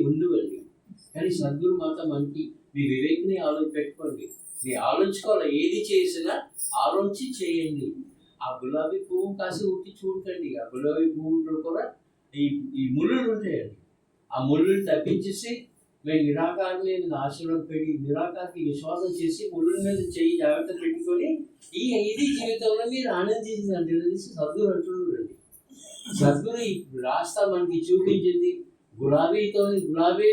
ఉండవండి. కానీ సద్గురు మాత్రం మనకి మీ వివేక్ని పెట్టుకోండి. మీరు ఆలోచించుకోవాలి, ఏది చేసినా ఆలోచించి చేయండి. ఆ గులాబీ పువ్వు కాసి ఉట్టి చూడకండి. ఆ గులాబీ పువ్వులో కూడా ఈ ఈ ముళ్ళులు ఉంటాయండి. ఆ ముళ్ళుని తప్పించేసి మేము నిరాకారం మీద ఆశీర్వాదం పెట్టి నిరాకారికి విశ్వాసం చేసి ముళ్ళ మీద చెయ్యి జాగ్రత్త పెట్టుకొని ఇది జీవితంలో మీరు ఆనందించిందండి సద్గురు అంటున్నారండి. సద్గురు రాస్తా మనకి చూపించింది గులాబీతో గులాబీ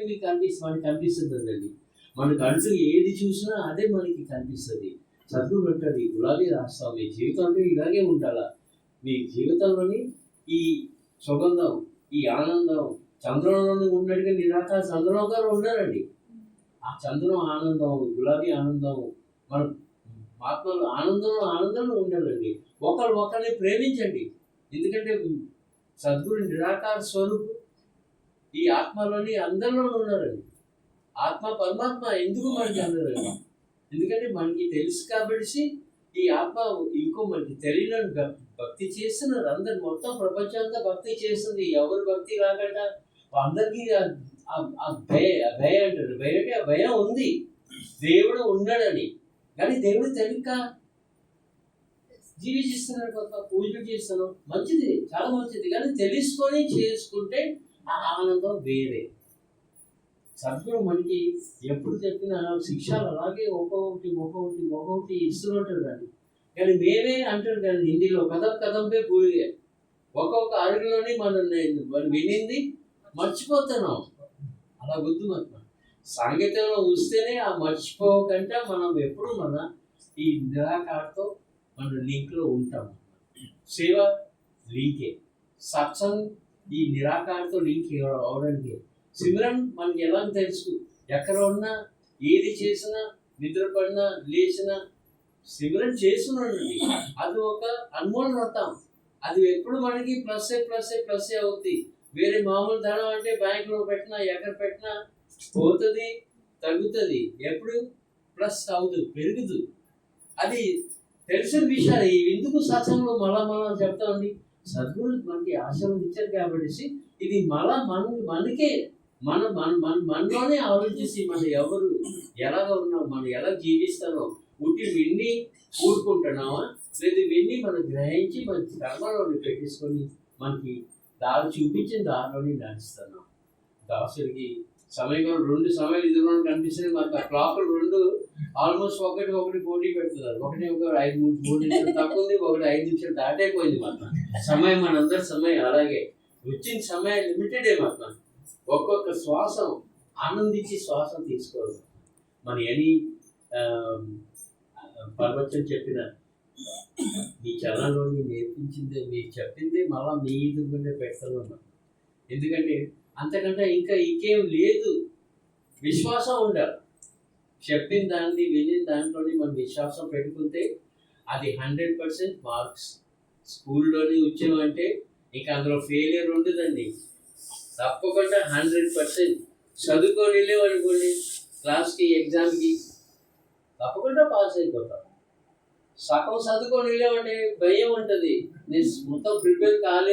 మీకు మనకి కనిపిస్తుందండి. మన కంటూ ఏది చూసినా అదే మనకి కనిపిస్తుంది. సద్గురు అంటాడు ఈ గులాబీ రాస్తాం మీ జీవితంలో ఇలాగే ఉండాలా. మీ జీవితంలోని ఈ సుగంధం, ఈ ఆనందం చంద్రంలోనే ఉన్నట్టుగా నిరాకార చంద్రంలో గారు ఉన్నారండి. ఆ చంద్రం ఆనందం, గులాబీ ఆనందం, మన ఆత్మలో ఆనందంలో ఉండాలండి. ఒకరిని ప్రేమించండి. ఎందుకంటే సద్గురు నిరాకార స్వరూపు ఈ ఆత్మలోని అందరిలో ఉన్నారండి. ఆత్మ పరమాత్మ ఎందుకు మనకి అందరండి? ఎందుకంటే మనకి తెలుసు కాబట్టి ఈ ఆత్మ ఇంకో మనకి తెలియని భక్తి చేస్తున్నారు. అందరు మొత్తం ప్రపంచంతో భక్తి చేస్తుంది. ఎవరు భక్తి కాకుండా అందరికీ భయ అంటారు. భయ అంటే ఆ భయం ఉంది, దేవుడు ఉన్నాడని. కానీ దేవుడు తెలియక జీవిస్తున్నాడు, కొత్త పూజలు చేస్తున్నాం, మంచిది, చాలా మంచిది. కానీ తెలుసుకొని చేసుకుంటే ఆ ఆనందం వేరే. సద్గురు మనకి ఎప్పుడు చెప్పిన శిక్షలు అలాగే ఒక్కొక్కటి ఇస్తున్నట్టు కానీ. కానీ మేమే అంటారు కానీ హిందీలో కదంపే పూరిగా ఒక్కొక్క అడుగులోని మనం వినింది మర్చిపోతున్నాం. అలా గుర్తుమన్నా సాంగత్యంలో వస్తేనే ఆ మర్చిపోకుండా మనం ఎప్పుడు మన ఈ నిరాకారతో మన లింక్లో ఉంటాం. సేవ లింకే, సత్సంగ్ ఈ నిరాకారతో లింక్ అవడానికి. సిమరన్ మనకి ఎలా తెలుసు, ఎక్కడ ఉన్నా ఏది చేసినా నిద్రపడినా లేచినా సిమరన్ చేస్తున్నాడండి. అది ఒక అన్మోల్ వ్రతం. అది ఎప్పుడు మనకి ప్లస్ అవుతుంది. వేరే మామూలు ధనం అంటే బ్యాంకులో పెట్టినా ఎక్కడ పెట్టినా పోతుంది, తగ్గుతుంది. ఎప్పుడు ప్లస్ అవుతుంది, పెరుగుదు. అది తెలిసిన విషయాలు. ఎందుకు సత్సంగంలో మళ్ళా చెప్తామండి. సద్గురు మనకి ఆశీర్వదించారు కాబట్టి ఇది మళ్ళా మనకే మనలోనే ఆలోచించి మనం ఎవరు ఎలాగ ఉన్నాం, మనం ఎలా జీవిస్తానో ఉట్టి విన్ని కూడుకుంటున్నామా లేదు విన్ని మనం గ్రహించి మన కర్మలోని పెట్టేసుకొని మనకి దారి చూపించిన దారిలోని నడుస్తున్నాం. దాసుడికి సమయం 2 సమయాలు ఇదిలో కనిపిస్తుంది. మనకు ఆ క్లాకులు 2 ఆల్మోస్ట్ ఒకటి పోటీ పెడుతున్నారు. ఒక 5-3 నిమిషాలు తక్కువ ఉంది, 5 నిమిషాలు దాటైపోయింది. మన సమయం మనందరి సమయం అలాగే వచ్చిన సమయం లిమిటెడే. ఒక్కొక్క శ్వాసం ఆనందించి శ్వాసం తీసుకోవాలి. మన ఎని పర్వతం చెప్పిన మీ చరణంలో నేర్పించిందే మీరు చెప్పిందే మళ్ళీ మీ ఎదురుగానే పెడతాను. ఎందుకంటే అంతకంటే ఇంకేం లేదు. విశ్వాసం ఉండాలి. చెప్పిన దాన్ని విని దాంట్లోనే మనం విశ్వాసం పెట్టుకుంటే అది 100% మార్క్స్. స్కూల్లోనే వచ్చామంటే ఇంకా అందులో ఫెయిలియర్ ఉండదండి. తప్పకుండా 100% చదువుకొని వెళ్ళేవనుకోండి క్లాస్కి ఎగ్జామ్కి తప్పకుండా పాస్ అయిపోతాం. సగం చదువుకొని వెళ్ళామంటే భయం ఉంటుంది, నేను మొత్తం ప్రిపేర్ కాలేదు